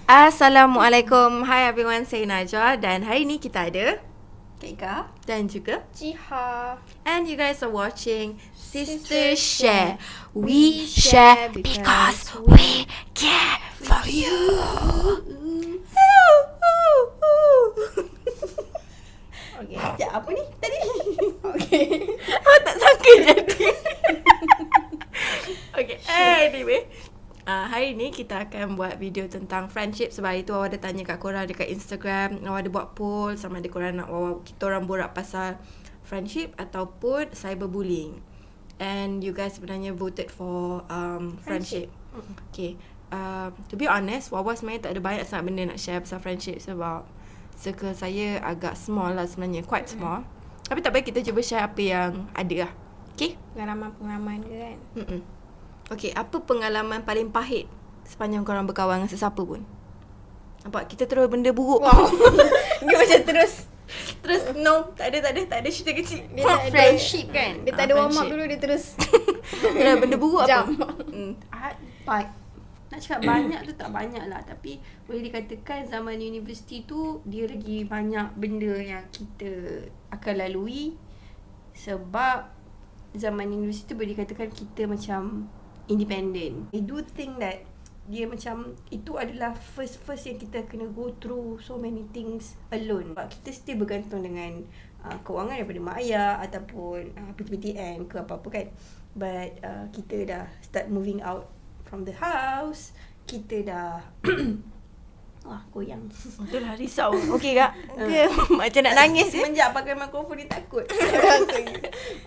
Assalamualaikum. Hi everyone, saya Najwa dan hari ni kita ada Keka dan juga Jiha. and you guys are watching Sister Share. We share because we care for you. Okay. Sekejap, apa ni tadi? Okay. Oh, tak sangka jadi. Okay, anyway. Hari ni kita akan buat video tentang friendship. Sebab itu awak ada tanya kat korang dekat Instagram. Awak ada buat poll sama ada korang nak kita orang borak pasal friendship ataupun cyberbullying. And you guys sebenarnya voted for friendship. Okay. To be honest, Wawa sebenarnya tak ada banyak sangat benda nak share pasal friendship. Sebab circle saya agak small lah sebenarnya. Quite small. Tapi tak baik kita cuba share apa yang ada lah. Okay? Pengalaman-pengalaman ke kan? Okay, apa pengalaman paling pahit sepanjang korang berkawan dengan sesiapa pun? Nampak? Kita terus benda buruk. Wow. Dia macam terus no, tak ada cerita kecil. dia tak ada, friendship kan? Dia tak ada warm up friendship. dulu, dia terus Terus benda buruk apa? jam. Nak cakap banyak tu tak banyak lah. Tapi boleh dikatakan zaman universiti tu dia lagi banyak benda yang kita akan lalui. Sebab zaman universiti tu boleh dikatakan kita macam independent. I do think that dia macam itu adalah first yang kita kena go through so many things alone. Sebab kita still bergantung dengan kewangan daripada mak ayah ataupun PTPTN ke apa-apa kan. But kita dah start moving out from the house. Kita dah wah, goyang. Betul lah, risau. Okay kak? Okay. Macam nak nangis. Semenjak pakai mikrofon dia takut.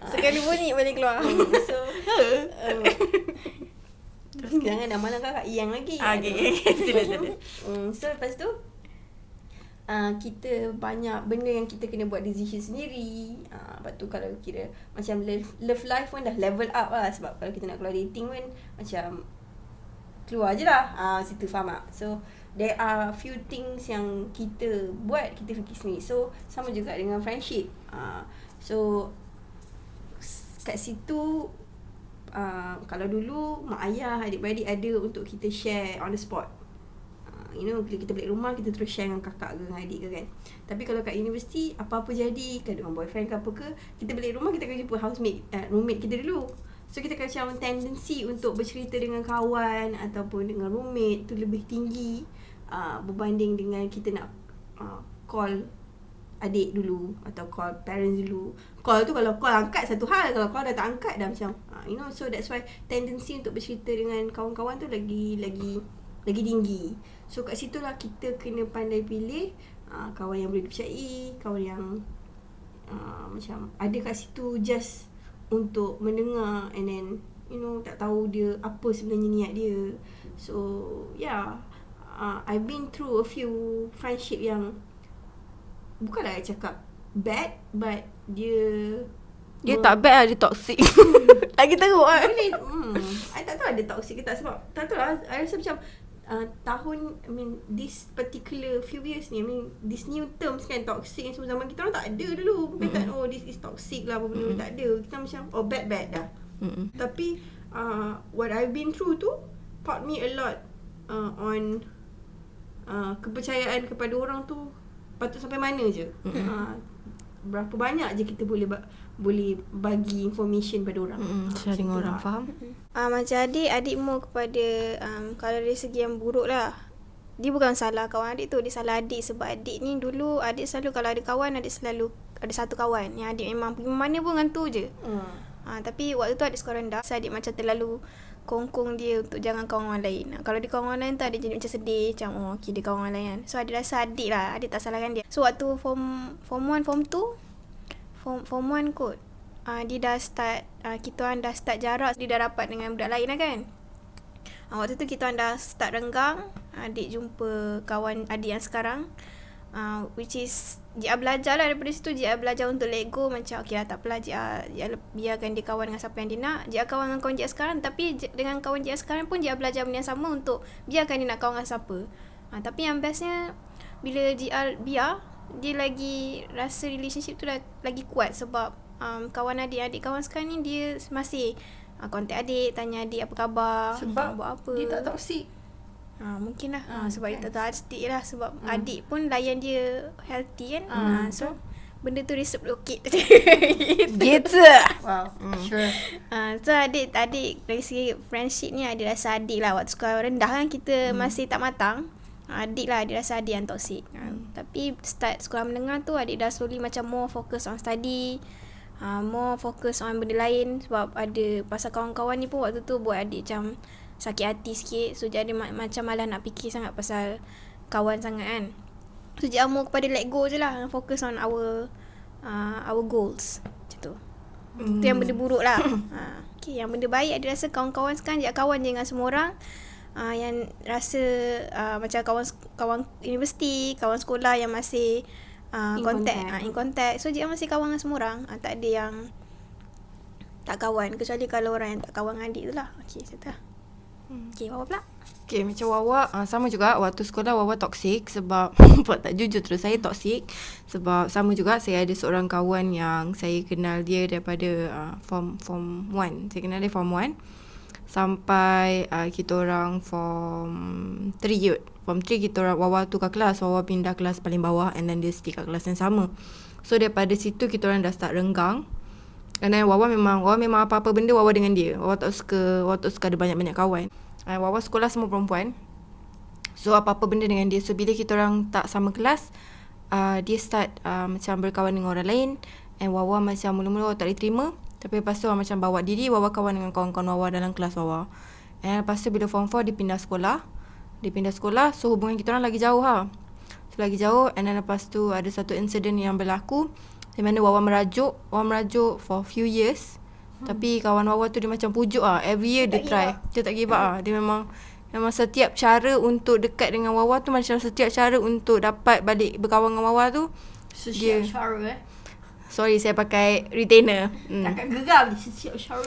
Sekali bunyi boleh keluar. So terus jangan dah malam kakak yang lagi. Okay. Sila. So lepas tu kita banyak benda yang kita kena buat decision sendiri. Lepas tu kalau kira macam love life pun dah level up lah. Sebab kalau kita nak keluar dating pun macam keluar je lah. Situ faham tak? So there are few things yang kita buat, kita fikir sendiri. So sama juga dengan friendship. So kat situ kalau dulu mak ayah, adik-beradik ada untuk kita share on the spot. Bila kita balik rumah, kita terus share dengan kakak ke dengan adik ke kan. Tapi kalau kat universiti, apa-apa jadi, kan dengan boyfriend ke apa ke, kita balik rumah, kita akan jumpa housemate, roommate kita dulu. So kita akan macam tendency untuk bercerita dengan kawan ataupun dengan roommate tu lebih tinggi berbanding dengan kita nak call adik dulu atau call parents dulu. Call tu kalau call angkat satu hal, kalau call dah tak angkat dah macam so that's why tendency untuk bercerita dengan kawan-kawan tu lagi tinggi. So kat situlah kita kena pandai pilih kawan yang boleh dipercayai, kawan yang macam ada kat situ just untuk mendengar and then tak tahu dia apa sebenarnya niat dia. So yeah, I've been through a few friendship yang bukanlah I cakap bad, but dia tak bad lah, dia toxic. Lagi teruk lah. Boleh I tak tahu ada toxic ke tak. Sebab tak tahu lah, I rasa macam this particular few years ni, this new terms kan, toxic yang semua zaman kita orang tak ada dulu. Bukan tak, this is toxic lah, apa benda tak ada. Kita macam bad dah. Tapi what I've been through tu taught me a lot on kepercayaan kepada orang tu patut sampai mana je. Berapa banyak je kita boleh bagi information pada orang. Sharing orang, faham? Macam adikmu kepada kalau dari segi yang buruk lah, dia bukan salah kawan adik tu, dia salah adik. Sebab adik ni dulu, adik selalu kalau ada kawan, adik selalu ada satu kawan yang adik memang pergi mana pun dengan tu je. Tapi waktu tu adik skor rendah, so adik macam terlalu kongkong dia untuk jangan kawan orang lain. Kalau dia kawan orang lain tu, adik jadi macam sedih, macam okay, dia kawan orang lain kan. So adik rasa adik tak salahkan dia. So waktu form 1, form 2, form 1 kot, dia dah start, kita orang dah start jarak. Dia dah rapat dengan budak lain lah kan. Waktu tu kita orang dah start renggang. Adik jumpa kawan adik yang sekarang, which is Jia belajar lah daripada situ. Jia belajar untuk let go. Macam okay lah, tak apalah, Jia biarkan dia kawan dengan siapa yang dia nak. Jia kawan dengan kawan Jia sekarang. Tapi dengan kawan Jia sekarang pun Jia belajar benda yang sama untuk biarkan dia nak kawan dengan siapa. Tapi yang bestnya, bila Jia biar, dia lagi rasa relationship tu dah lagi kuat. Sebab kawan adik kawan sekarang ni, dia masih kontak adik, tanya adik apa khabar, Sebab buat apa. dia tak toxic. Mungkin lah. Sebab kan? dia tak tahu adik lah. Sebab adik pun layan dia healthy kan. So benda tu reciprocate. Gitu. Wow. Sure. So adik dari segi friendship ni adik rasa adik lah. Waktu sekolah rendah kan kita masih tak matang. Adik lah, adik rasa adik yang toxic. Tapi start sekolah menengah tu adik dah slowly macam more focus on study. More focus on benda lain. Sebab ada pasal kawan-kawan ni pun waktu tu buat adik macam sakit hati sikit. So jadi macam malah nak fikir sangat pasal kawan sangat kan. So jadi more kepada let go je lah. Focus on our goals. Macam tu. Itu yang benda buruk lah. Okay, yang benda baik adik rasa kawan-kawan sekarang jadi kawan je dengan semua orang. Yang rasa macam kawan universiti, kawan sekolah yang masih in contact. So dia masih kawan dengan semua orang. Tak ada yang tak kawan, kecuali kalau orang yang tak kawan dengan adik tu lah. Okay, macam tu lah. Okay, Wawa pula. Okay, macam Wawa sama juga. Waktu sekolah Wawa toxic sebab buat tak jujur terus, saya toxic sebab sama juga. Saya ada seorang kawan yang saya kenal dia daripada form 1. Saya kenal dia form 1 sampai kita orang form 3 yut. Form 3 kita orang, Wawa tukar kelas. Wawa pindah kelas paling bawah and then dia stick kat kelas yang sama. So daripada situ kita orang dah start renggang. And then Wawa memang apa-apa benda Wawa dengan dia. Wawa tak suka ada banyak-banyak kawan. Wawa sekolah semua perempuan. So apa-apa benda dengan dia. So bila kita orang tak sama kelas, dia start macam berkawan dengan orang lain. And Wawa macam mula-mula Wawa tak boleh terima. Tapi lepas tu macam bawa diri Wawa kawan dengan kawan-kawan Wawa dalam kelas Wawa. And lepas tu bila form 4 dia pindah sekolah. So hubungan kita orang lagi jauh So lagi jauh. And then lepas tu ada satu insiden yang berlaku di mana Wawa merajuk for few years. Tapi kawan Wawa tu dia macam pujuk every year dia try. Dia tak give up Dia memang setiap cara untuk dekat dengan Wawa tu, macam setiap cara untuk dapat balik berkawan dengan Wawa tu, Setiap cara sorry saya pakai retainer. Takkan geram ni. Setiap cara.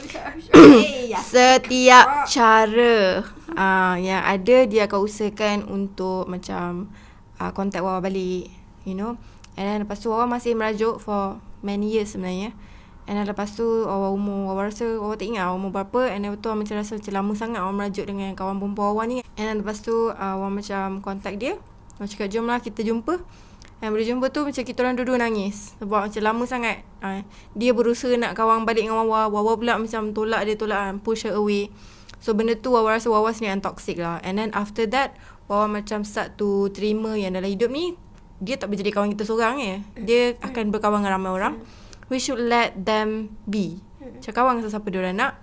Setiap cara yang ada dia akan usahakan untuk macam contact Wawa balik, you know. And then lepas tu Wawa masih merajuk for many years sebenarnya. And then lepas tu Wawa rasa Wawa tak ingat umur berapa. And then tu macam rasa macam lama sangat Wawa merajuk dengan kawan perempuan Wawa ni. And then lepas tu Wawa macam contact dia. Wawa cakap jom lah kita jumpa. And bila jumpa tu macam kita orang dua-dua nangis. Sebab macam lama sangat dia berusaha nak kawan balik dengan Wawa. Wawa pula macam tolak push her away. So benda tu Wawa rasa Wawa sendiri yang toxic lah. And then after that Wawa macam start to terima yang dalam hidup ni dia tak boleh jadi kawan kita seorang dia akan berkawan dengan ramai orang. We should let them be. Macam kawan dengan sesiapa dia orang nak.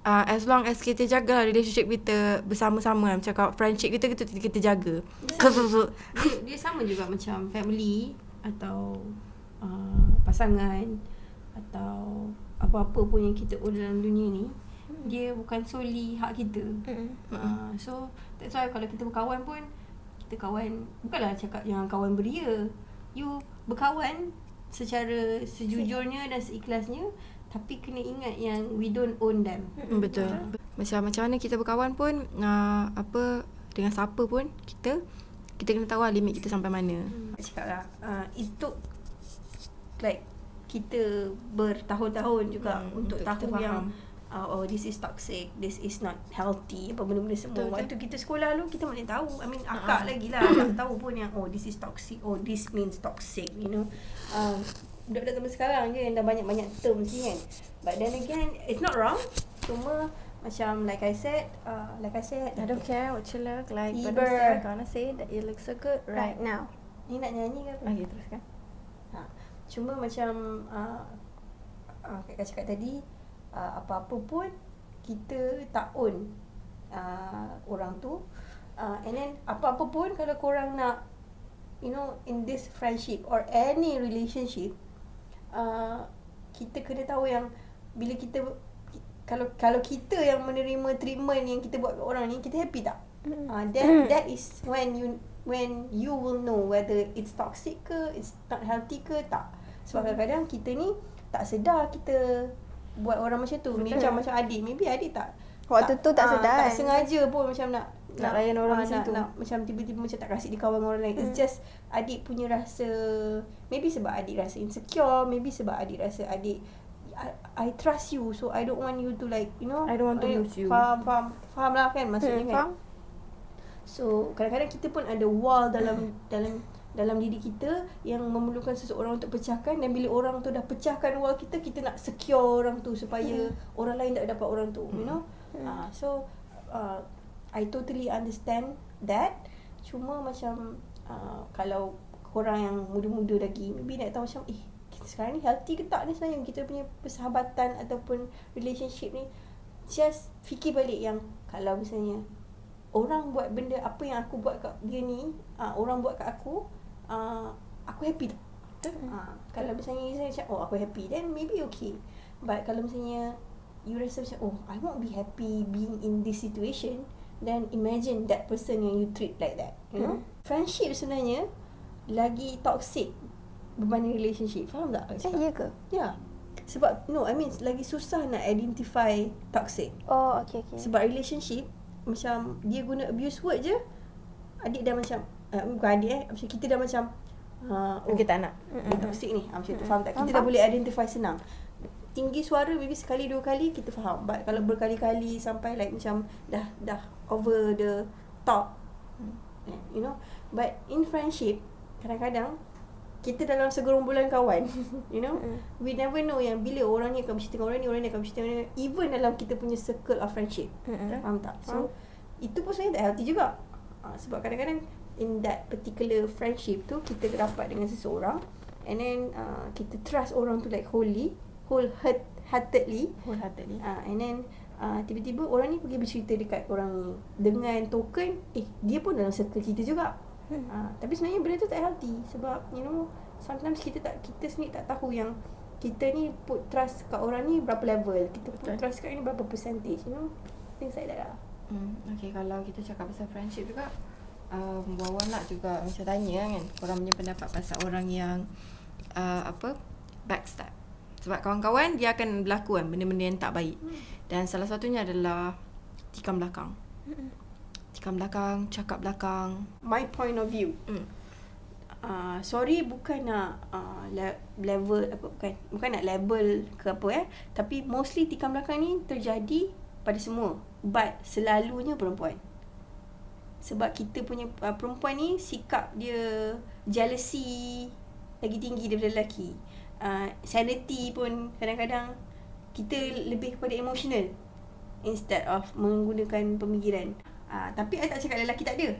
As long as kita jaga relationship kita bersama-sama, macam friendship kita jaga. Dia sama juga macam family atau pasangan atau apa-apa pun yang kita own dalam dunia ni. Dia bukan solely hak kita. So that's why kalau kita berkawan pun, kita kawan bukanlah cakap yang kawan beria. You berkawan secara sejujurnya dan seikhlasnya, tapi kena ingat yang we don't own them. Betul. Macam mana kita berkawan pun dengan siapa pun kita kena tahu limit kita sampai mana. Cakap lah it took like kita bertahun-tahun juga untuk tahu yang this is toxic, this is not healthy, apa benda-benda semua. Betul. Waktu kita sekolah dulu kita mana tahu, I mean akak lagi lah tak tahu pun yang this is toxic, this means toxic, you know. Budak-budak zaman sekarang je yang dah banyak-banyak terms ni kan. But then again, it's not wrong. Cuma macam like I said, I don't care what you look like, but Eber. I'm gonna say that you look so good right now. Ni nak nyanyi ke apa? Okay, teruskan. Cuma macam kakak cakap tadi, apa-apa pun kita tak own orang tu. And then apa-apa pun kalau korang nak, you know, in this friendship or any relationship, kita kena tahu yang bila kita kalau kita yang menerima treatment yang kita buat kat orang ni, kita happy tak? That is when you will know whether it's toxic ke, it's not healthy ke tak. Sebab kadang-kadang kita ni tak sedar kita buat orang macam tu. Macam adik, maybe adik tak Waktu tu tak sedar tak sengaja pun macam nak layan orang macam tu. nak macam tiba-tiba macam tak kasih dia kawan dengan orang lain. It's just adik punya rasa, maybe sebab adik rasa insecure, maybe sebab adik rasa adik I trust you, so I don't want you to like, you know, I don't want to lose you. Faham lah kan maksudnya kan. Faham. So kadang-kadang kita pun ada wall dalam diri kita yang memerlukan seseorang untuk pecahkan, dan bila orang tu dah pecahkan wall kita, kita nak secure orang tu supaya orang lain tak dapat orang tu, you know. So I totally understand that. Cuma macam kalau korang yang muda-muda lagi, maybe nak tahu macam kita sekarang ni healthy ke tak ni sebenarnya kita punya persahabatan ataupun relationship ni. Just fikir balik yang kalau misalnya orang buat benda apa yang aku buat kat dia ni, orang buat kat aku, aku happy tak? Kalau misalnya saya cakap aku happy, then maybe okay. But kalau misalnya you rasa macam I won't be happy being in this situation, then imagine that person yang you treat like that, you know. Friendship sebenarnya lagi toxic berbanding relationship. Faham tak? Ya ke? Ya. Sebab lagi susah nak identify toxic. Oh, okay. Sebab relationship macam dia guna abuse word je, adik dah macam bukan adik macam kita dah macam kita tak nak. Dia toxic ni. Macam tu, faham tak? Kita dah boleh identify senang. Tinggi suara maybe sekali dua kali kita faham. But kalau berkali-kali sampai like macam dah over the top, you know. But in friendship kadang-kadang kita dalam segerombolan kawan, you know, we never know yang bila orang ni akan bercerita dengan orang ni akan bercerita dengan orang ni, even dalam kita punya circle of friendship. Faham tak? So itu pun sebenarnya tak healthy juga. Sebab kadang-kadang in that particular friendship tu kita rapat dengan seseorang, and then kita trust orang tu like wholeheartedly, and then tiba-tiba orang ni pergi bercerita dekat orang ni dengan token dia pun dalam circle kita juga. Tapi sebenarnya benda tu tak healthy. Sebab you know, sometimes kita sendiri tak tahu yang kita ni put trust kat orang ni berapa level, kita put trust kat ni berapa percentage, you know, things like that lah. Okay, kalau kita cakap pasal friendship juga, Wawa nak juga macam tanya kan, korang punya pendapat pasal orang yang backstab. Sebab kawan-kawan dia akan berlaku kan benda-benda yang tak baik. Dan salah satunya adalah tikam belakang. Cakap belakang. My point of view. Sorry bukan nak level apa, bukan nak label ke apa tapi mostly tikam belakang ni terjadi pada semua, but selalunya perempuan. Sebab kita punya perempuan ni sikap dia jealousy lagi tinggi daripada lelaki. Sanity pun kadang-kadang kita lebih kepada emotional instead of menggunakan pemikiran. Tapi I tak cakap lelaki tak ada.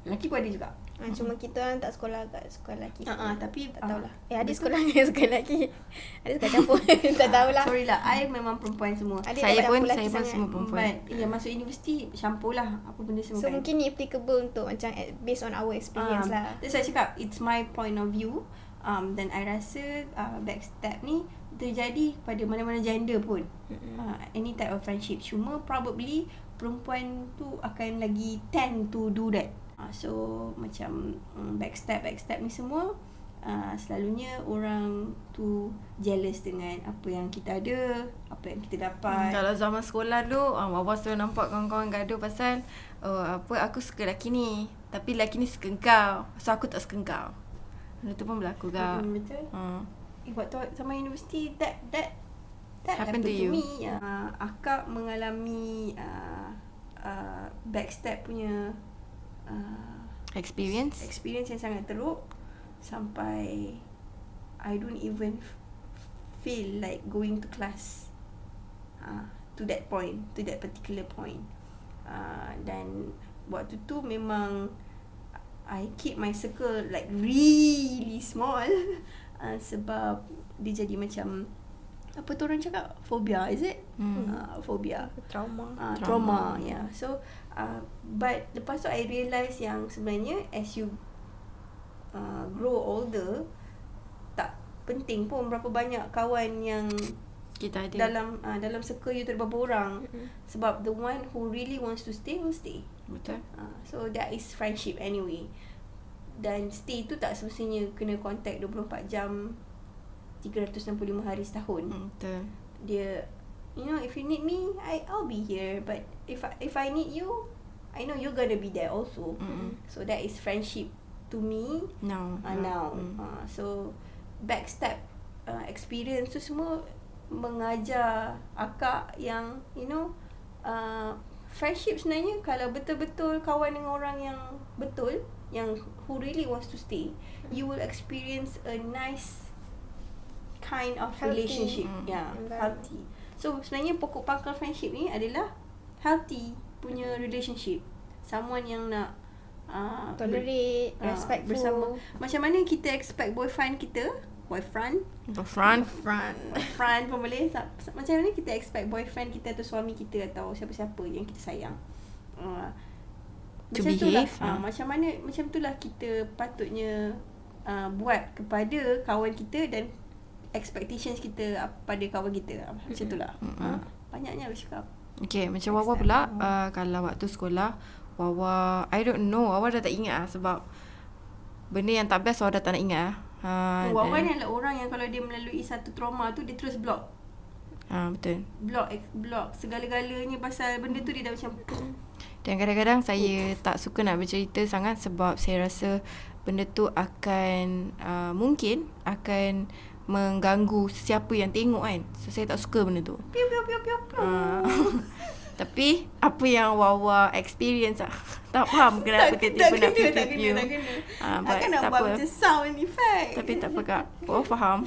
Lelaki pun ada juga. Cuma kita orang tak sekolah kat sekolah lelaki. Tapi tak tahulah. Adik sekolah dengan sekolah lelaki. Adik sekolah campur. Tak tahulah. Sorry lah, I memang perempuan semua. Adik Saya pun sangat. semua perempuan. But masuk universiti campur lah apa benda semua. So mungkin ni applicable untuk macam based on our experience lah. That's why I cakap it's my point of view. Dan I rasa backstab ni terjadi pada mana-mana gender pun. Any type of friendship. Cuma probably perempuan tu akan lagi tend to do that. So macam backstab ni semua selalunya orang tu jealous dengan apa yang kita ada, apa yang kita dapat. Kalau zaman sekolah dulu, Wawa selalu nampak kawan-kawan gaduh pasal aku suka lelaki ni, tapi lelaki ni suka kau, so aku tak suka kau. Benda tu pun berlaku kak. Betul. Waktu sama universiti that Happen to you. me. Akak mengalami backstab punya Experience yang sangat teruk sampai I don't even feel like going to class to that particular point. Dan waktu tu memang I keep my circle like really small sebab dia jadi macam apa tu orang cakap, phobia, is it? Phobia, trauma, yeah. So but lepas tu I realise yang sebenarnya as you grow older, tak penting pun berapa banyak kawan yang kita ada dalam circle you tu ada berapa orang. Sebab the one who really wants to stay will stay. Betul. So that is friendship anyway. Dan stay tu tak semestinya kena contact 24 jam 365 hari setahun. Betul. Dia, you know, if you need me, I'll be here. But if I need you, I know you're gonna be there also. So that is friendship to me now. So backstab experience tu semua mengajar akak yang, you know, friendship sebenarnya kalau betul-betul kawan dengan orang yang betul, yang who really wants to stay, you will experience a nice kind of Healthy. relationship. Healthy. So sebenarnya pokok pangkal friendship ni adalah healthy punya relationship. Someone yang nak Tolerate, respectful. bersama. Macam mana kita expect boyfriend Front. pun boleh. Macam mana kita expect boyfriend kita atau suami kita atau siapa-siapa yang kita sayang, To macam itulah, behave, macam itulah kita patutnya buat kepada kawan kita dan expectations kita pada kawan kita. Macam itulah. Banyaknya aku cakap. Okay, macam Wawa pula, kalau waktu sekolah, Wawa, I don't know, Wawa dah tak ingat sebab benda yang tak best Wawa dah tak nak ingat. Wawa ni adalah orang yang kalau dia melalui satu trauma tu, dia terus block. Betul. Block segala-galanya pasal benda tu, dia dah macam Dan kadang-kadang saya tak suka nak bercerita sangat sebab saya rasa benda tu akan mungkin akan mengganggu siapa yang tengok kan. So saya tak suka benda tu. piu. Tapi apa yang Wawa experience tak faham kenapa tiba-tiba nak piu-piu. Takkan nak buat macam sound effect. Tapi tak apa Kak. Wawa faham.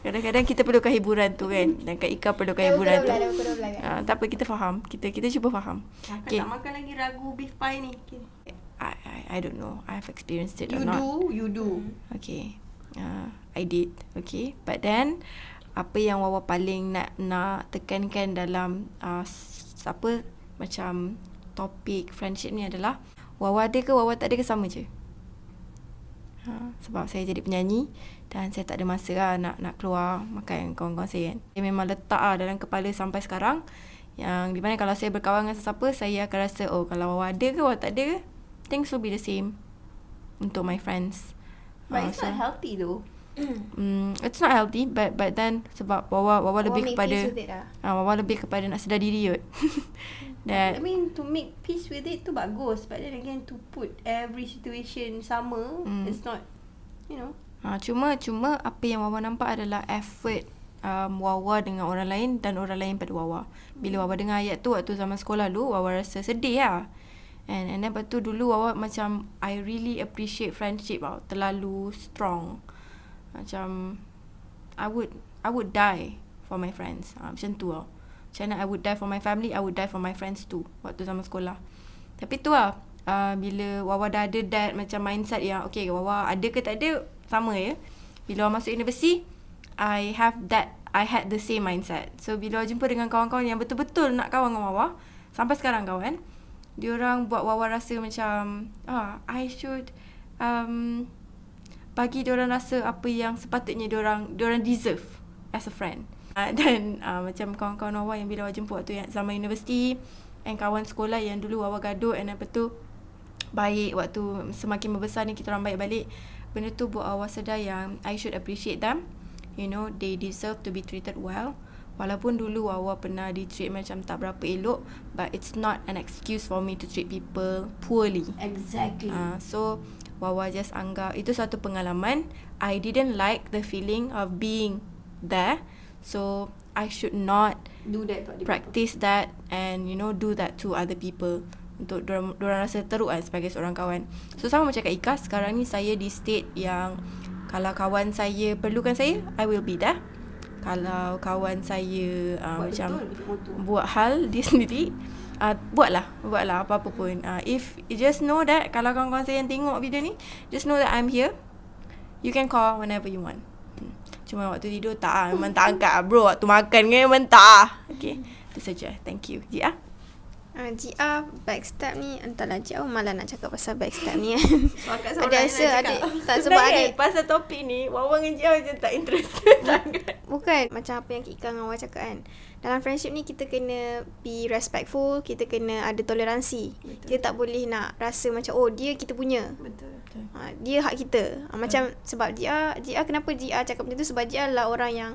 Kadang-kadang kita perlukan hiburan tu kan. Dan Kak Ika perlukan hiburan tu. Tak apa, kita faham. Kita cuba faham. Takkan tak makan lagi ragu beef pie ni. I don't know. I have experienced it or You not. do. Okay. I did. Okay. But then apa yang Wawa paling nak tekankan dalam macam topik friendship ni adalah Wawa ada ke Wawa tak ada ke sama je. Sebab saya jadi penyanyi dan saya tak ada masa nak keluar makan kawan-kawan saya kan. Saya memang letak dalam kepala sampai sekarang yang di mana kalau saya berkawan dengan sesiapa, saya akan rasa kalau Wawa ada ke Wawa tak ada ke, things will be the same untuk my friends. But it's not healthy though. It's not healthy, but then sebab Wawa lebih make kepada peace with it lah. Wawa lebih kepada nak sedar diri kot. I mean, to make peace with it tu bagus, but then again to put every situation sama, it's not, you know. Cuma apa yang Wawa nampak adalah effort Wawa dengan orang lain dan orang lain pada Wawa. Bila Wawa dengar ayat tu waktu zaman sekolah dulu, Wawa rasa sedih lah. And then lepas tu dulu Wawa macam I really appreciate friendship tau, terlalu strong. Macam I would die for my friends. Macam tu lah. Macam mana I would die for my family, I would die for my friends too waktu zaman sekolah. Tapi tu lah, bila Wawa dah ada that macam mindset yang okay, Wawa ada ke tak ada sama je. Bila Wawa masuk universiti, I had the same mindset. So bila Wawa jumpa dengan kawan-kawan yang betul-betul nak kawan dengan Wawa, sampai sekarang kawan, diorang buat Wawa rasa macam I should bagi diorang rasa apa yang sepatutnya diorang deserve as a friend. Dan macam kawan-kawan Wawa yang bila Wawa jumpa waktu yang zaman universiti, and kawan sekolah yang dulu Wawa gaduh, and lepas tu baik waktu semakin membesar ni kita orang baik balik. Benda tu buat Wawa sedar yang I should appreciate them. You know, they deserve to be treated well. Walaupun dulu Wawa pernah di-treat macam tak berapa elok, but it's not an excuse for me to treat people poorly. Exactly. So Wawa just anggap itu satu pengalaman. I didn't like the feeling of being there, so I should not Do that to other practice that and do that to other people. Untuk dorang rasa teruk sebagai seorang kawan. So sama macam Kak Ika, sekarang ni saya di state yang kalau kawan saya perlukan saya, I will be there. Kalau kawan saya macam buat hal dia sendiri, buatlah apa-apa pun. If you just know that, kalau kawan-kawan saya yang tengok video ni, just know that I'm here. You can call whenever you want. Cuma waktu tidur tak, memang tak angkat bro. Waktu makan kan memang tak. Okay, itu saja. Thank you. Jia? Jia backstab ni, entahlah Jia malah nak cakap pasal backstab ni kan. Ada rasa adik tak sebab adik pasal topik ni Wawa dengan Jia macam tak interested sangat. bukan macam apa yang Kak Ika dengan Wawa cakap kan. Dalam friendship ni kita kena be respectful, kita kena ada toleransi. Betul. Kita tak boleh nak rasa macam dia kita punya. Betul. Dia hak kita. Macam sebab Jia kenapa Jia cakap macam tu, sebab Jia adalah orang yang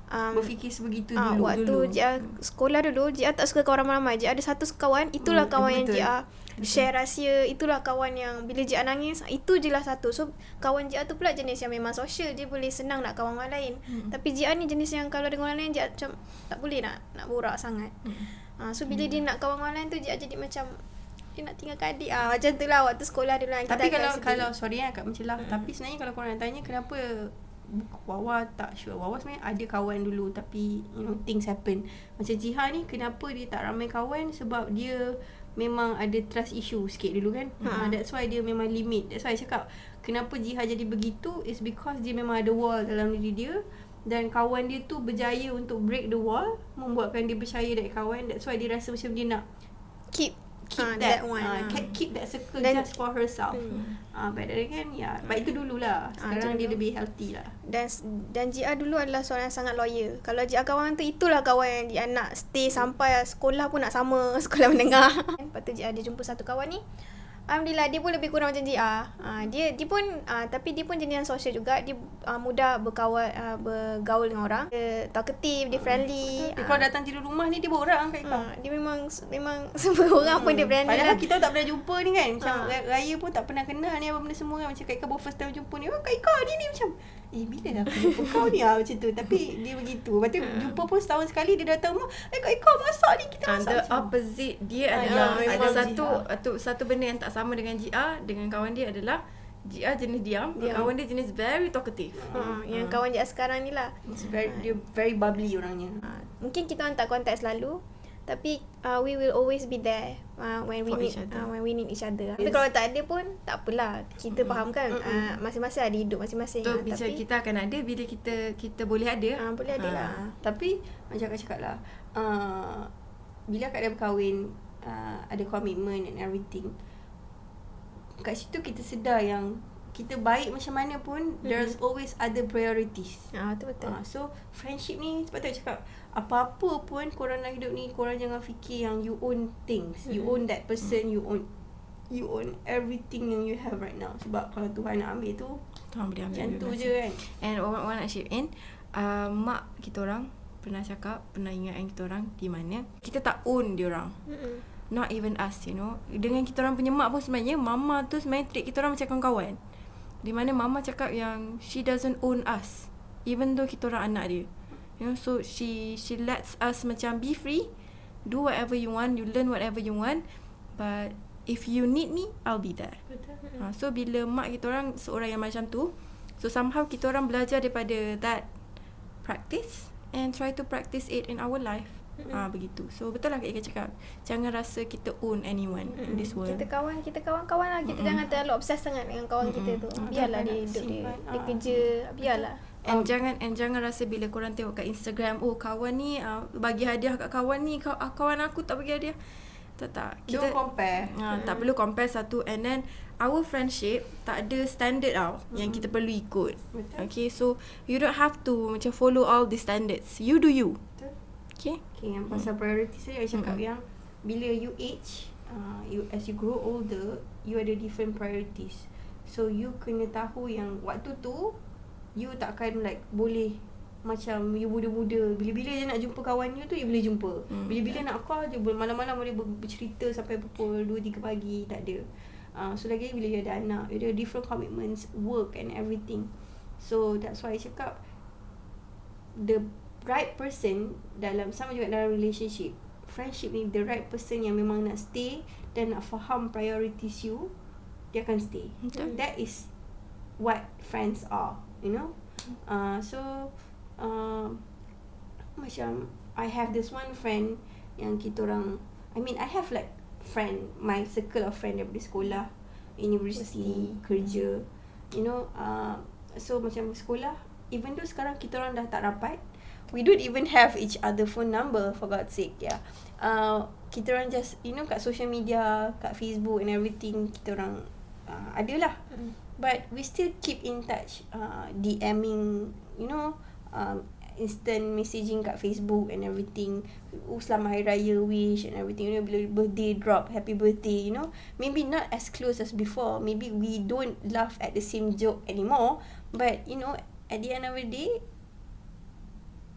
berfikir sebegitu dulu. Waktu Jia sekolah dulu, Jia tak suka kawan ramai-ramai. Jia ada satu kawan, itulah kawan yang Jia share rahsia. Itulah kawan yang bila Jia nangis, itu je lah satu. So kawan Jia tu pula jenis yang memang social, dia boleh senang nak kawan orang lain. Tapi Jia ni jenis yang kalau dengan orang lain Jia macam tak boleh nak borak sangat. So bila dia nak kawan orang lain tu, Jia jadi macam dia nak tinggalkan adik. Macam tu lah waktu sekolah dulu. Tapi kalau sorry Kak mencelah, tapi sebenarnya kalau korang tanya kenapa Wawa tak sure. Wawa sebenarnya ada kawan dulu, tapi things happen. Macam Jiha ni, kenapa dia tak ramai kawan? Sebab dia memang ada trust issue sikit dulu kan. That's why dia memang limit. That's why I cakap kenapa Jiha jadi begitu is because dia memang ada wall dalam diri dia, dan kawan dia tu berjaya untuk break the wall, membuatkan dia percaya dari kawan. That's why dia rasa macam dia nak keep that one, keep that circle just for herself. But then kan, but itu dululah. Sekarang dia lebih healthy lah. Dan Jia dulu adalah seorang yang sangat loyal. Kalau Jia kawan tu, itulah kawan yang Jia nak stay sampai sekolah pun nak sama, sekolah menengah. Lepas tu Jia ada jumpa satu kawan ni, alhamdulillah dia pun lebih kurang macam Jia. Dia pun tapi dia pun jenis yang social juga. Dia mudah bergaul dengan orang. Dia talkative, dia friendly. Kalau datang tidur rumah ni dia borak kat kau. Dia memang semua orang pun dia friendly. Padahal kita tak pernah jumpa ni kan. Macam raya pun tak pernah kenal ni apa benda semua kan. Macam Kak Ika baru first time jumpa ni. Kak Ika ni macam bila dah aku jumpa kau ni macam tu. Tapi dia begitu. Lepas tu jumpa pun setahun sekali dia datang rumah. Kak Ika masak ni, kita masak. The opposite dia adalah ada satu benda yang tak sama dengan Jia. Dengan kawan dia adalah Jia jenis diam. Kawan dia jenis very talkative. Yang kawan Jia sekarang ni lah, dia very bubbly orangnya. Mungkin kita orang tak contact selalu, tapi we will always be there when we need each other. Tapi kalau tak ada pun tak apalah, kita faham kan. Masing-masing ada hidup masing-masing. Tu bila kita akan ada bila kita boleh ada. Boleh ada lah. Tapi macam Kak cakap lah, bila Kak dah berkahwin, ada commitment and everything, kat situ kita sedar yang kita baik macam mana pun, there's always other priorities. Betul. So friendship ni, sebab tu I cakap, apa-apa pun korang dalam hidup ni, korang jangan fikir yang you own things, you own that person, you own everything yang you have right now. Sebab kalau Tuhan nak ambil tu, Tuhan boleh ambil. macam tu je kan. And orang nak chip in, mak kita orang pernah cakap, pernah ingatkan kita orang di mana kita tak own dia orang. Not even us, Dengan kita orang punya mak pun sebenarnya, mama tu sebenarnya treat kita orang macam kawan-kawan. Di mana mama cakap yang she doesn't own us, even though kita orang anak dia. So she lets us macam be free, do whatever you want, you learn whatever you want, but if you need me, I'll be there. So bila mak kita orang seorang yang macam tu, so somehow kita orang belajar daripada that practice and try to practice it in our life. Begitu. So betul lah Kak Ika cakap, jangan rasa kita own anyone in this world. Kita kawan-kawan lah. Kita jangan terlalu obses sangat dengan kawan kita tu. Biarlah dia hidup dia kerja, biarlah. And jangan rasa bila korang tengok kat Instagram, kawan ni bagi hadiah kat kawan ni, kawan aku tak bagi hadiah. Tak. Kita don't compare. Tak perlu compare satu. And then our friendship tak ada standard yang kita perlu ikut. Okay, so you don't have to macam follow all the standards. You do you. Okay, yang pasal priorities saya cakap yang bila you age, as you grow older, you ada different priorities. So you kena tahu yang waktu tu you takkan like boleh macam you muda-muda, bila-bila je nak jumpa kawan you tu you boleh jumpa. Bila-bila nak call je, malam-malam boleh bercerita sampai pukul 2-3 pagi, tak ada. So lagi bila you ada anak, you ada different commitments, work and everything. So that's why I cakap the right person sama juga dalam relationship, friendship ni, the right person yang memang nak stay dan nak faham priorities you, dia akan stay. That is what friends are, So macam I have this one friend yang kita orang, I have like friend, my circle of friend daripada sekolah, universiti, kerja, so macam sekolah, even though sekarang kita orang dah tak rapat, we don't even have each other phone number, for God's sake. Kita orang just kat social media, kat Facebook and everything, kita orang adalah. But we still keep in touch, DMing, instant messaging kat Facebook and everything. Selamat Hari Raya wish and everything. Bila birthday drop, happy birthday, Maybe not as close as before. Maybe we don't laugh at the same joke anymore. But at the end of the day,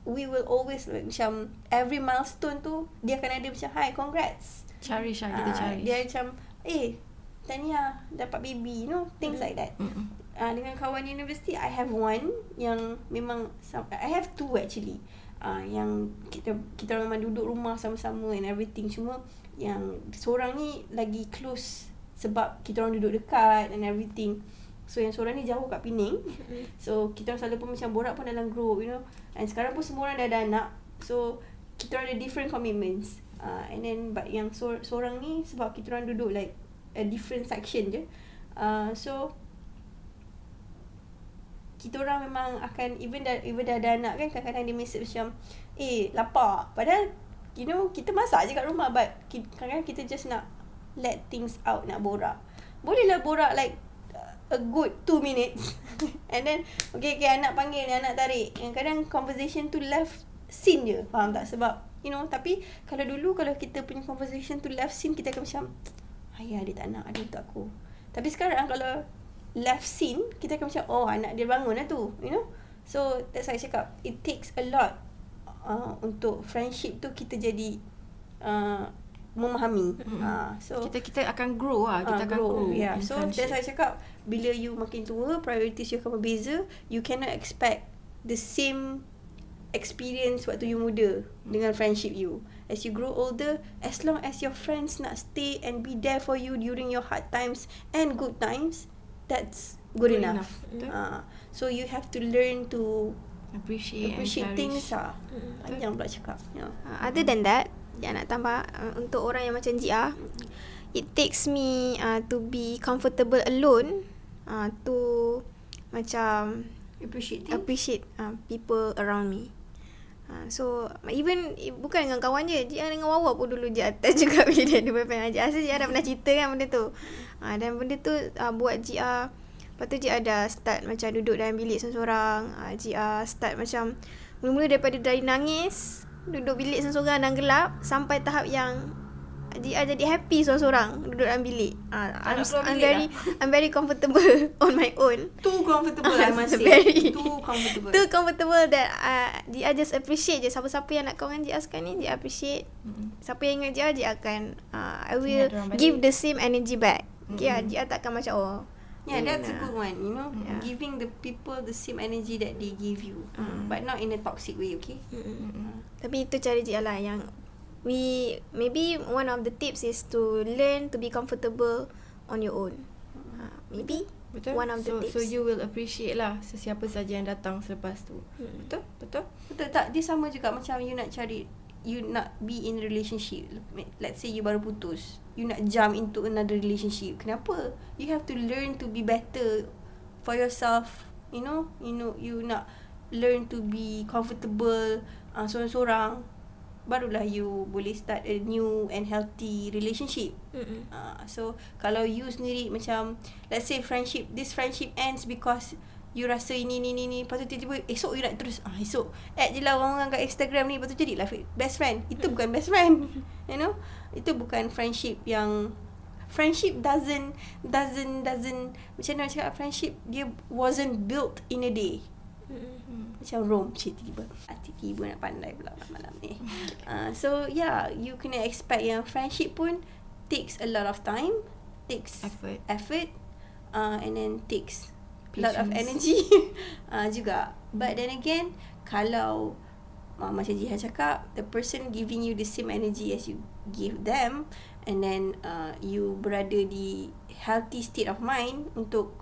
we will always like, macam every milestone tu dia akan ada macam hi congrats. Cherish lah, kita cherish. Dia macam tahniah dapat baby, things like that. Dengan kawan universiti, I have one yang memang I have two actually. Yang kita memang duduk rumah sama-sama and everything. Cuma yang seorang ni lagi close sebab kita orang duduk dekat and everything. So yang seorang ni jauh kat Penang. So kita orang selalu pun macam borak pun dalam group, And sekarang pun semua orang dah ada anak. So kita orang ada different commitments. And then but yang seorang ni sebab kita orang duduk like a different section je. So kita orang memang akan even dah ada anak kan, kadang-kadang dia message macam lapar, padahal kita masak je kat rumah, but kadang-kadang kita just nak let things out, nak borak. Bolehlah borak like a good 2 minutes and then okay anak panggil ni, anak tarik, kadang-kadang conversation tu left scene je, faham tak? Sebab tapi kalau dulu kalau kita punya conversation tu left scene, kita akan macam ayah dia tak nak, ada untuk aku. Tapi sekarang kalau left scene, kita akan macam anak dia bangun lah tu, So that's why I cakap it takes a lot untuk friendship tu kita jadi memahami. So kita akan grow lah, kita akan grow. Yeah. So that's why I cakap bila you makin tua, priorities you akan berbeza. You cannot expect the same experience waktu you muda dengan friendship you. As you grow older, as long as your friends nak stay and be there for you during your hard times and good times, that's good enough. So you have to learn to appreciate things. Panjang pula cakap. Other than that, nak tambah untuk orang yang macam Jia, it takes me to be comfortable alone to macam appreciate people around me. So even bukan dengan kawan je, Jia dengan Wawa pun dulu Jia atas juga bila dia ada boyfriend. Jia dah pernah cerita kan benda tu. Dan benda tu buat Jia, lepas tu Jia ada start macam duduk dalam bilik seorang-seorang. Jia start macam mula-mula daripada dari nangis, duduk bilik seorang-seorang dan gelap, sampai tahap yang Jia jadi happy seorang-seorang duduk dalam bilik. I'm very comfortable on my own. Too comfortable I must say. Too comfortable that Jia just appreciate je. Siapa-siapa yang nak kawan dengan Jia sekarang ni, Jia appreciate. Siapa yang ingat Jia akan I will give the same energy back. Okay, Jia takkan macam that's a good one, giving the people the same energy that they give you, but not in a toxic way, okay? Tapi itu cara Jia lah yang maybe one of the tips is to learn to be comfortable on your own. Maybe betul? One of the tips. So you will appreciate lah sesiapa saja yang datang selepas tu. Betul tak, dia sama juga macam you nak be in a relationship. Let's say you baru putus, you nak jump into another relationship. Kenapa? You have to learn to be better for yourself. You nak learn to be comfortable seorang-seorang, barulah you boleh start a new and healthy relationship. So kalau you sendiri macam, let's say this friendship ends because you rasa ini, lepas tu tiba-tiba esok you nak terus esok add je lah orang-orang kat Instagram ni, lepas tu jadilah best friend. Itu bukan best friend. Itu bukan friendship. Yang friendship doesn't macam mana cakap, friendship dia wasn't built in a day. Macam Rome, tiba-tiba nak pandai pula malam ni. So yeah, you kena expect yang friendship pun takes a lot of time, takes effort, and then takes lot of energy juga. But then again, kalau macam Jihan cakap, the person giving you the same energy as you give them, and then you berada di healthy state of mind untuk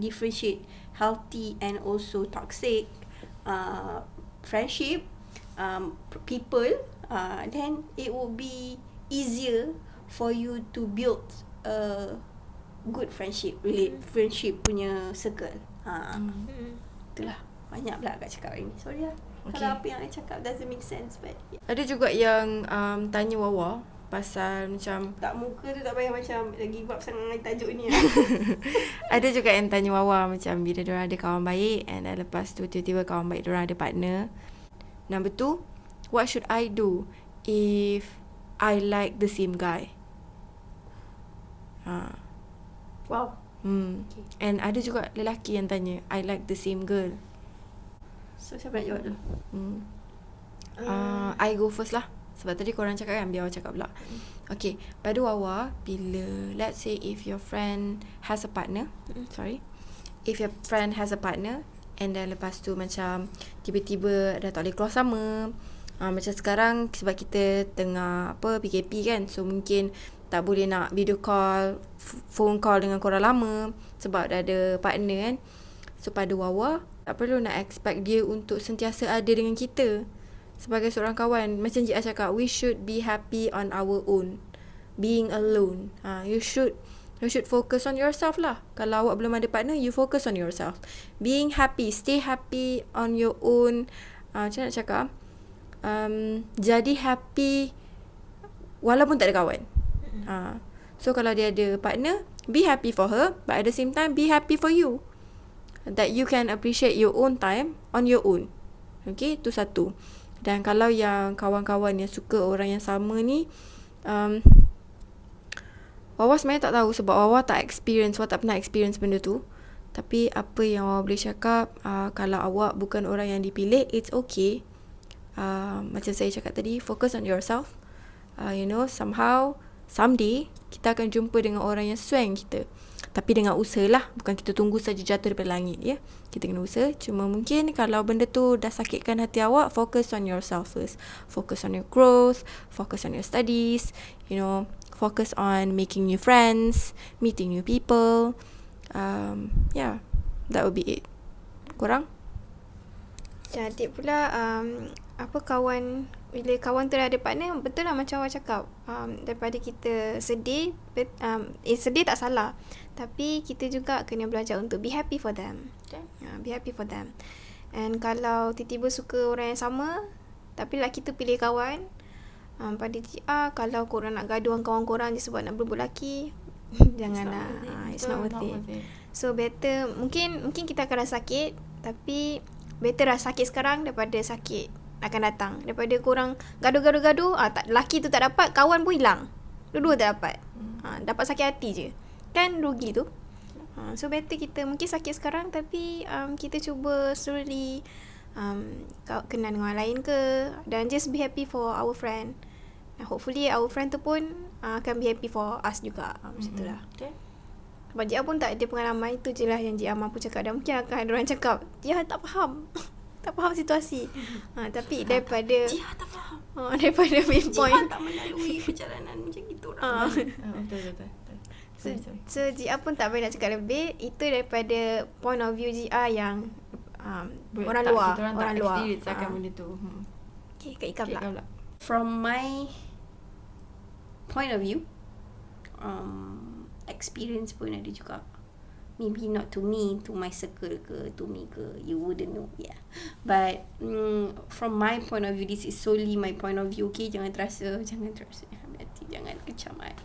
differentiate healthy and also toxic friendship people, then it will be easier for you to build a good friendship punya circle. Itulah, banyak pula Kak cakap hari ni. Sorry lah, kalau apa yang I cakap doesn't make sense, but Ada juga yang tanya Wawa pasal macam tak, muka tu tak payah macam lagi bab sangat tajuk ni lah. ada juga yang tanya Wawa macam bila diorang ada kawan baik, and then lepas tu tiba-tiba kawan baik diorang ada partner. Number 2, what should I do if I like the same guy? Wow. Okay. And ada juga lelaki yang tanya, I like the same girl. So siapa nak jawab dulu? I go first lah. Sebab tadi korang cakap kan, biar awak cakap pula. Okay, pada Wawa, bila let's say if your friend has a partner, if your friend has a partner, and then lepas tu macam tiba-tiba dah tak boleh keluar sama, macam sekarang sebab kita tengah PKP kan, so mungkin tak boleh nak video call, phone call dengan korang lama sebab dah ada partner kan. So pada Wawa, tak perlu nak expect dia untuk sentiasa ada dengan kita sebagai seorang kawan. Macam Jia cakap, we should be happy on our own, being alone. You should focus on yourself lah. Kalau awak belum ada partner, you focus on yourself, being happy, stay happy on your own. Macam nak cakap, jadi happy walaupun tak ada kawan. So kalau dia ada partner, be happy for her, but at the same time be happy for you, that you can appreciate your own time on your own. Okay, itu satu. Dan kalau yang kawan-kawan yang suka orang yang sama ni, Wawa sebenarnya tak tahu sebab Wawa tak pernah experience benda tu. Tapi apa yang Wawa boleh cakap, kalau awak bukan orang yang dipilih, it's okay. Macam saya cakap tadi, focus on yourself. Somehow, someday kita akan jumpa dengan orang yang sesuai dengan kita. Tapi dengan usaha lah, bukan kita tunggu saja jatuh daripada langit ya. Kita kena usaha. Cuma mungkin kalau benda tu dah sakitkan hati awak, focus on yourself first. Focus on your growth, focus on your studies, focus on making new friends, meeting new people. That would be it. Korang? Jadi pula bila kawan tu dah ada partner, betul lah macam awak cakap, daripada kita sedih, sedih tak salah, tapi kita juga kena belajar untuk be happy for them. Be happy for them. And kalau tiba-tiba suka orang yang sama, tapi lelaki tu pilih kawan, pada kalau korang nak gaduh dengan kawan korang je sebab nak berebut lelaki, janganlah. It's not worth it. So better, mungkin kita akan rasa sakit, tapi better lah sakit sekarang daripada sakit akan datang. Daripada korang gaduh-gaduh, laki tu tak dapat, kawan pun hilang, dua-dua tak dapat. Dapat sakit hati je, kan rugi tu. So better kita mungkin sakit sekarang, tapi kita cuba slowly kenal dengan orang lain ke, dan just be happy for our friend. Hopefully our friend tu pun akan be happy for us juga. Macam tu lah. Sebab Jia pun tak ada pengalaman, itu je lah yang Jia mampu cakap. Dan mungkin akan ada orang cakap, Jia tak faham tak faham situasi. Tapi daripada Jia tak faham, daripada main point, Jia tak melalui perjalanan macam itu orang. Betul. So Jia pun tak boleh nak cakap lebih. Itu daripada point of view Jia yang orang luar experience akan benda tu. Okay, Kak Ika pula. From my point of view, experience pun ada juga. Maybe not to me, to my circle ke, to me ke, you wouldn't know. Yeah. But from my point of view, this is solely my point of view. Okay, jangan terasa hati, jangan kecam I.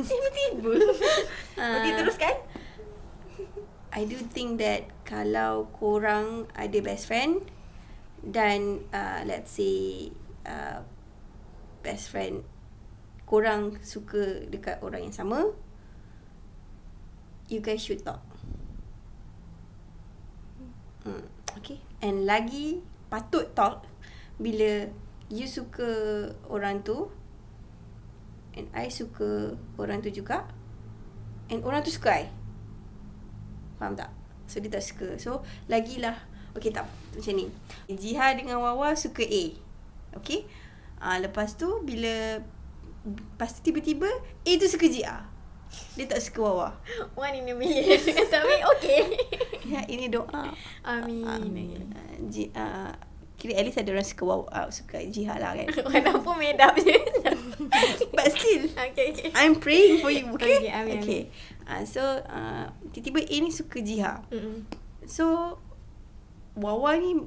Tiba-tiba Okay, teruskan. I do think that kalau korang ada best friend, dan let's say best friend korang suka dekat orang yang sama, you guys should talk. Okay. And lagi patut talk bila you suka orang tu, and I suka orang tu juga, and orang tu suka I. Faham tak? So dia tak suka, so lagilah. Okay, tak macam ni, Jiha dengan Wawa suka A. Okay, lepas tu tiba-tiba A tu suka Jia, dia tak suka Wawa. One in a million. Tapi okay. Ya, ini doa. Amin. Kira at least ada orang suka Wawa, suka Jiha lah kan. Walaupun made up je. But still, Okay. I'm praying for you. Okay, amin. Okay. So tiba-tiba A ni suka Jiha. So Wawa ni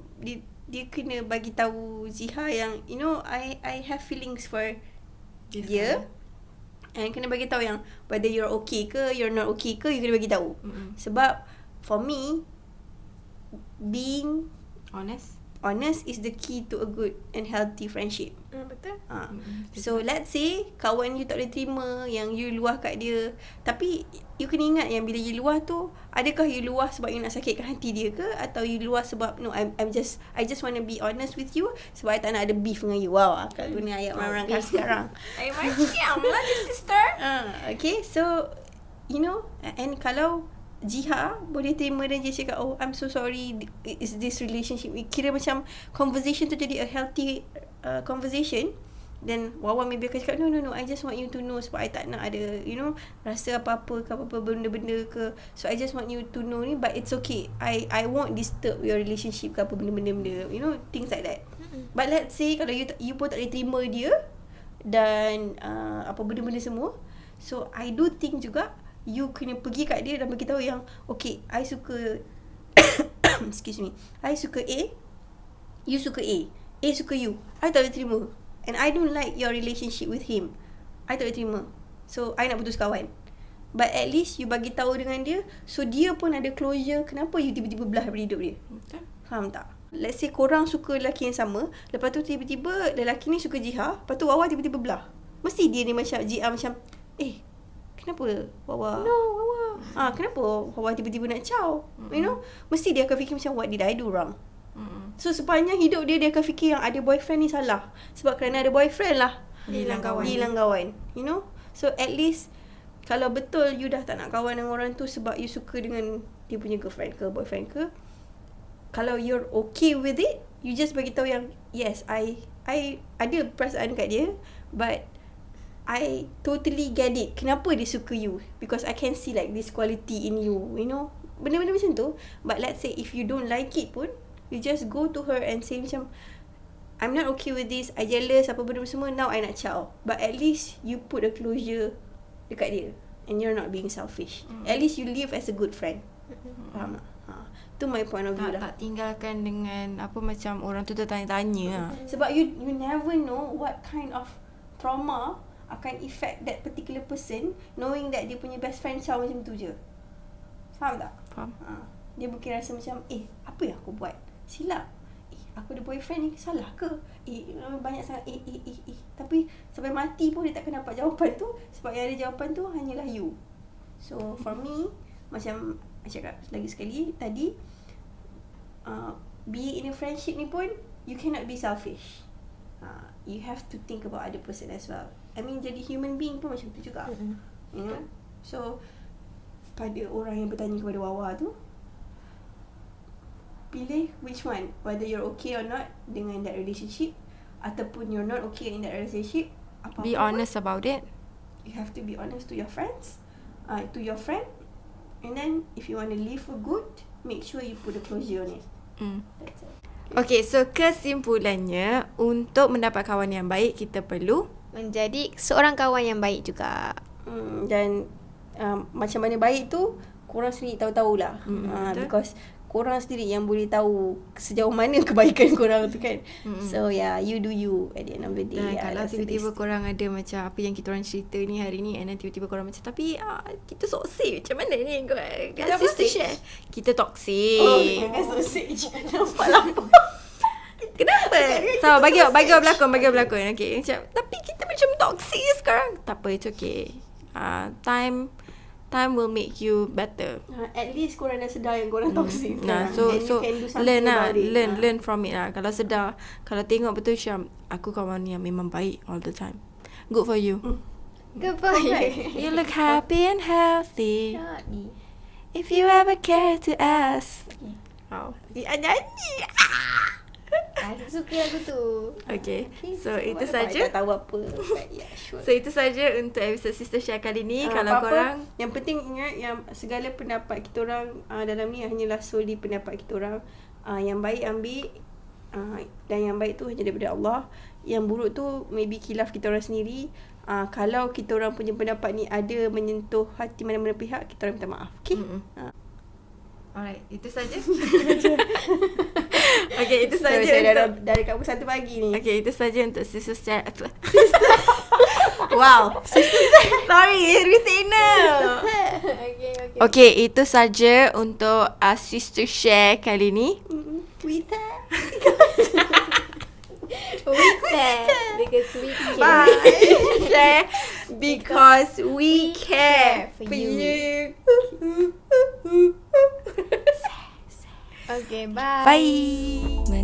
dia kena bagi tahu Jiha yang I have feelings for dia, and kena bagi tahu yang whether you're okay ke, you're not okay ke, you kena bagi tahu. Sebab for me, being honest honest is the key to a good and healthy friendship. Betul. So let's say kawan you tak boleh terima yang you luah kat dia, tapi you kena ingat yang bila you luah tu, adakah you luah sebab you nak sakitkan hati dia ke, atau you luah sebab no, I just want to be honest with you sebab I tak nak ada beef dengan you. Wow, akak guna ayat orang-orang kan sekarang. I macam lah sister. Okay, so you know, and kalau Jiha boleh terima dan dia cakap, oh I'm so sorry, is this relationship, kira macam conversation tu jadi a healthy conversation, then Wawa maybe akan cakap, no, I just want you to know sebab I tak nak ada, you know, rasa apa-apa ke apa-apa benda-benda ke, so I just want you to know ni, but it's okay, I won't disturb your relationship ke apa benda-benda, you know, things like that. But let's say kalau you pun tak boleh terima dia dan apa benda-benda semua, so I do think juga you kena pergi kat dia dan beritahu yang, okay, I suka excuse me, I suka A, you suka A suka you, I tak boleh terima, and I don't like your relationship with him, I tak boleh terima, so I nak putus kawan. But at least you bagi tahu dengan dia, so dia pun ada closure kenapa you tiba-tiba belah daripada hidup dia. Faham tak? Let's say korang suka lelaki yang sama, lepas tu tiba-tiba lelaki ni suka Jiha, lepas tu Wawa tiba-tiba belah, mesti dia ni macam Jiha macam, kenapa Wawa? No, Wawa. Kenapa Wawa tiba-tiba nak caw? You know, mesti dia akan fikir macam, what did I do wrong? So sepanjang hidup dia akan fikir yang ada boyfriend ni salah, sebab kerana ada boyfriend lah Hilang kawan. You know, so at least kalau betul you dah tak nak kawan dengan orang tu sebab you suka dengan dia punya girlfriend ke boyfriend ke, kalau you're okay with it, you just bagi tahu yang, yes, I ada perasaan kat dia, but I totally get it kenapa dia suka you, because I can see like this quality in you, you know, benda-benda macam tu. But let's say if you don't like it pun, you just go to her and say macam, I'm not okay with this, I jealous apa benda semua, now I nak caw. But at least you put a closure dekat dia, and you're not being selfish. At least you live as a good friend. Faham tak? Tu my point of view lah. Tak tinggalkan dengan apa macam orang tu tertanya-tanya. Sebab you never know what kind of trauma akan affect that particular person, knowing that dia punya best friend caw macam tu je. Faham tak? Faham. Dia mungkin rasa macam, apa yang aku buat? Silap. Aku ada boyfriend ni, salah ke? Banyak sangat tapi sampai mati pun dia takkan dapat jawapan tu, sebab yang ada jawapan tu hanyalah you. So for me, macam I cakap lagi sekali tadi, be in a friendship ni pun, you cannot be selfish. You have to think about other person as well. I mean, jadi human being pun macam tu juga. You know? So pada orang yang bertanya kepada Wawa tu, pilih which one, whether you're okay or not dengan that relationship, ataupun you're not okay in that relationship. Be honest about it. You have to be honest to your friends, to your friend, and then if you want to live for good, make sure you put a closure on it. That's it. Okay, so kesimpulannya, untuk mendapat kawan yang baik, kita perlu menjadi seorang kawan yang baik juga. Dan macam mana baik tu, korang sendiri tahu-tahulah. Because korang sendiri yang boleh tahu sejauh mana kebaikan korang tu kan. So yeah, you do you at the end of the day. Dan kalau tiba-tiba korang ada macam apa yang kita orang cerita ni hari ni, and then tiba-tiba korang macam, tapi kita toxic macam mana ni? Kita apa share. Kita toxic. jangan toxic. Nampak lapar. Kenapa? So bagi berlakon. Okay, macam, tapi kita macam toxic sekarang. Tak apa, it's okay. Time will make you better. At least korang dah sedar yang korang toxic. So learn learn from it lah. Kalau sedar, kalau tengok betul Syam, aku kawan yang memang baik all the time. Good for you. Good for you. You look happy and healthy. If you ever care to ask. Nyanyi. Aku suka lagu tu. Okay, so itu I saja. tak tahu apa. But yeah, sure. So itu saja untuk episod Sister Share kali ni. Kalau apa-apa, korang, yang penting ingat yang segala pendapat kita orang dalam ni hanyalah solely pendapat kita orang. Yang baik ambil, dan yang baik tu hanya daripada Allah. Yang buruk tu maybe khilaf kita orang sendiri. Kalau kita orang punya pendapat ni ada menyentuh hati mana-mana pihak, kita orang minta maaf. Okay? alright, itu saja. Okay, itu saja. Saya dari kampus 1 pagi ni. Okay, itu saja untuk Sister Share. Wow. Sorry, retainer. Okay. Okay, itu saja untuk Sister Share kali ni. We there. We care because we care. Bye. Share because we care for you. Okay, bye. Bye.